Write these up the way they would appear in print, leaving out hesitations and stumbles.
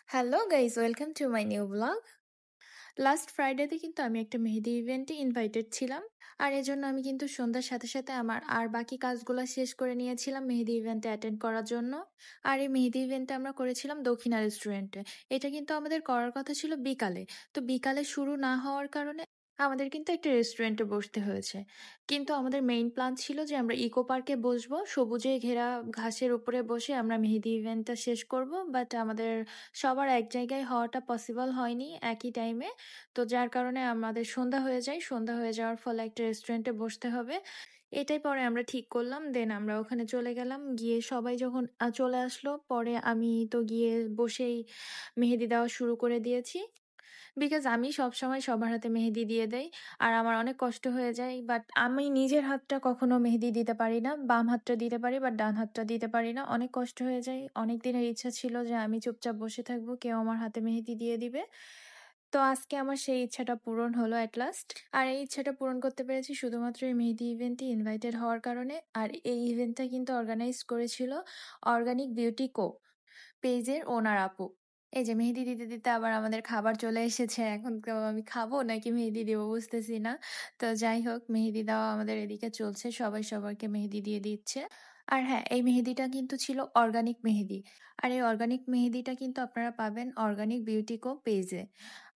Hello guys, welcome to my new blog. Last ফ্রাইডেতে কিন্তু আমি একটা মেহেদি ইভেন্টে ইনভাইটেড ছিলাম। আর এজন্য আমি কিন্তু সন্ধ্যার সাথে সাথে আমার আর বাকি কাজগুলো শেষ করে নিয়েছিলাম মেহেদি ইভেন্টে অ্যাটেন্ড করার জন্য। আর এই মেহেদি ইভেন্টটা আমরা করেছিলাম দক্ষিণা রেস্টুরেন্টে। এটা কিন্তু আমাদের করার কথা ছিল বিকালে। তো বিকালে শুরু না হওয়ার কারণে আমাদের কিন্তু একটা রেস্টুরেন্টে বসতে হয়েছে। কিন্তু আমাদের মেইন প্ল্যান ছিল যে আমরা ইকো পার্কে বসবো, সবুজে ঘেরা ঘাসের উপরে বসে আমরা মেহেদি ইভেন্টটা শেষ করব। বাট আমাদের সবার এক জায়গায় হওয়াটা পসিবল হয়নি একই টাইমে। তো যার কারণে আমাদের সন্ধ্যা হয়ে যায়। সন্ধ্যা হয়ে যাওয়ার ফলে একটা রেস্টুরেন্টে বসতে হবে। এটাই পরে আমরা ঠিক করলাম। দেন আমরা ওখানে চলে গেলাম। গিয়ে সবাই যখন চলে আসলো, পরে আমি তো গিয়ে বসেই মেহেদি দেওয়া শুরু করে দিয়েছি। বিকজ আমি সবসময় সবার হাতে মেহেদি দিয়ে দেই। আর আমার অনেক কষ্ট হয়ে যায়। বাট আমি নিজের হাতটা কখনো মেহেদি দিতে পারি না। বাম হাতটা দিতে পারি বাট ডান হাতটা দিতে পারি না। অনেক কষ্ট হয়ে যায়। অনেক দিনের ইচ্ছা ছিল যে আমি চুপচাপ বসে থাকবো, কেউ আমার হাতে মেহেদি দিয়ে দিবে। তো আজকে আমার সেই ইচ্ছাটা পূরণ হলো এট লাস্ট। আর এই ইচ্ছাটা পূরণ করতে পেরেছি শুধুমাত্র এই মেহেদি ইভেন্টে ইনভাইটেড হওয়ার কারণে। আর এই ইভেন্টটা কিন্তু অর্গানাইজ করেছিল অর্গানিক বিউটি কো পেজের ওনার আপু। এই যে মেহেদি দিতে দিতে আবার আমাদের খাবার চলে এসেছে। এখন তো আমি খাবো নাকি মেহেদি দেবো বুঝতেছি না। তো যাই হোক, মেহেদি দেওয়া আমাদের এদিকে চলছে, সবাই সবাইকে মেহেদি দিয়ে দিচ্ছে। আর হ্যাঁ, এই মেহেদিটা কিন্তু ছিল অর্গানিক মেহেদি। আর এই অর্গানিক মেহেদিটা কিন্তু আপনারা পাবেন অর্গানিক বিউটি কো পেজে।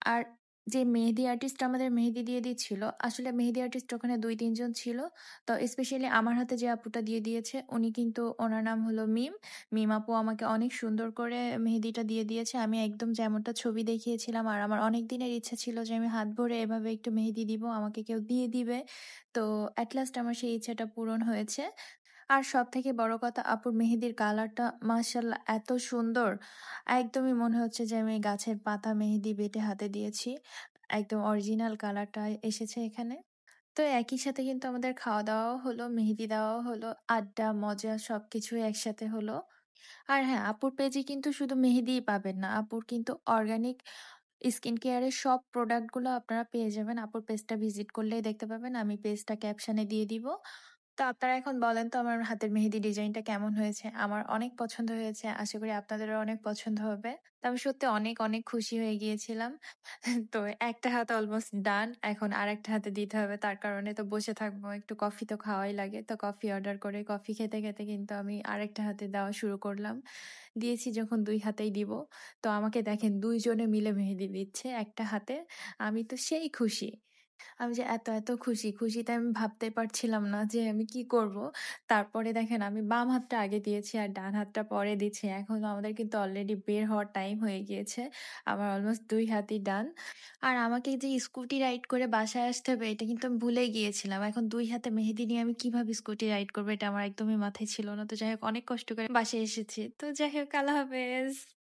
আর যে মেহেদি আর্টিস্ট আমাদের মেহেদি দিয়ে দিচ্ছিল, আসলে মেহেদি আর্টিস্ট ওখানে ২-৩ জন ছিল। তো স্পেশালি আমার হাতে যে আপুটা দিয়ে দিয়েছে উনি কিন্তু, ওনার নাম হলো মিম। মিম আপু আমাকে অনেক সুন্দর করে মেহেদিটা দিয়ে দিয়েছে। আমি একদম যেমনটা ছবি দেখিয়েছিলাম, আর আমার অনেক দিনের ইচ্ছা ছিল যে আমি হাত ভরে এভাবে একটু মেহেদি দিব, আমাকে কেউ দিয়ে দিবে। তো এট লাস্ট আমার সেই ইচ্ছাটা পূরণ হয়েছে। আর সবথেকে বড় কথা, আপুর মেহেদির কালারটা মাশাআল্লাহ এত সুন্দর। একদমই মনে হচ্ছে যে আমি গাছের পাতা মেহেদি বেটে হাতে দিয়েছি। একদম অরিজিনাল কালারটা এসেছে এখানে। তো একই সাথে কিন্তু আমাদের খাওয়া-দাওয়াও হলো, মেহেদি দেওয়াও হলো, আড্ডা, মজা সবকিছুই একসাথে হলো। আর হ্যাঁ, আপুর পেজে কিন্তু শুধু মেহেদিই পাবেন না। আপুর কিন্তু অর্গানিক স্কিন কেয়ারের সব প্রোডাক্ট গুলো আপনারা পেয়ে যাবেন। আপুর পেজটা ভিজিট করলেই দেখতে পাবেন। আমি পেজটা ক্যাপশনে দিয়ে দিব। তো আপনারা এখন বলেন তো আমার হাতের মেহেদি ডিজাইনটা কেমন হয়েছে? আমার অনেক পছন্দ হয়েছে। আশা করি আপনাদেরও অনেক পছন্দ হবে। তো আমি সত্যি অনেক, অনেক খুশি হয়ে গিয়েছিলাম। তো একটা হাত অলমোস্ট ডান। এখন আরেকটা হাতে দিতে হবে। তার কারণে তো বসে থাকবো। একটু কফি তো খাওয়াই লাগে। তো কফি অর্ডার করে কফি খেতে, খেতে কিন্তু আমি আরেকটা হাতে দেওয়া শুরু করলাম। দিয়েছি যখন ২ হাতেই দিব। তো আমাকে দেখেন ২ জনে মিলে মেহেদি দিচ্ছে একটা হাতে। আমি তো সেই খুশি। আমি যে এত, এত খুশি, খুশিতে আমি ভাবতে পারছিলাম না যে আমি কি করব। তারপরে দেখেন আমি বাম হাতটা আগে দিয়েছি আর ডান হাতটা পরে দিচ্ছি। এখন আমাদের কিন্তু অলরেডি বের হওয়ার টাইম হয়ে গিয়েছে। আমার অলমোস্ট ২ হাতই ডান। আর আমাকে যে স্কুটি রাইড করে বাসায় আসতে হবে এটা কিন্তু আমি ভুলেই গিয়েছিলাম। এখন ২ হাতে মেহেদি নিয়ে আমি কিভাবে স্কুটি রাইড করব এটা আমার একদমই মাথায় ছিল না। তো যাই হোক, অনেক কষ্ট করে বাসায় এসেছি। তো যাই হোক, আল্লাহ হাফেজ।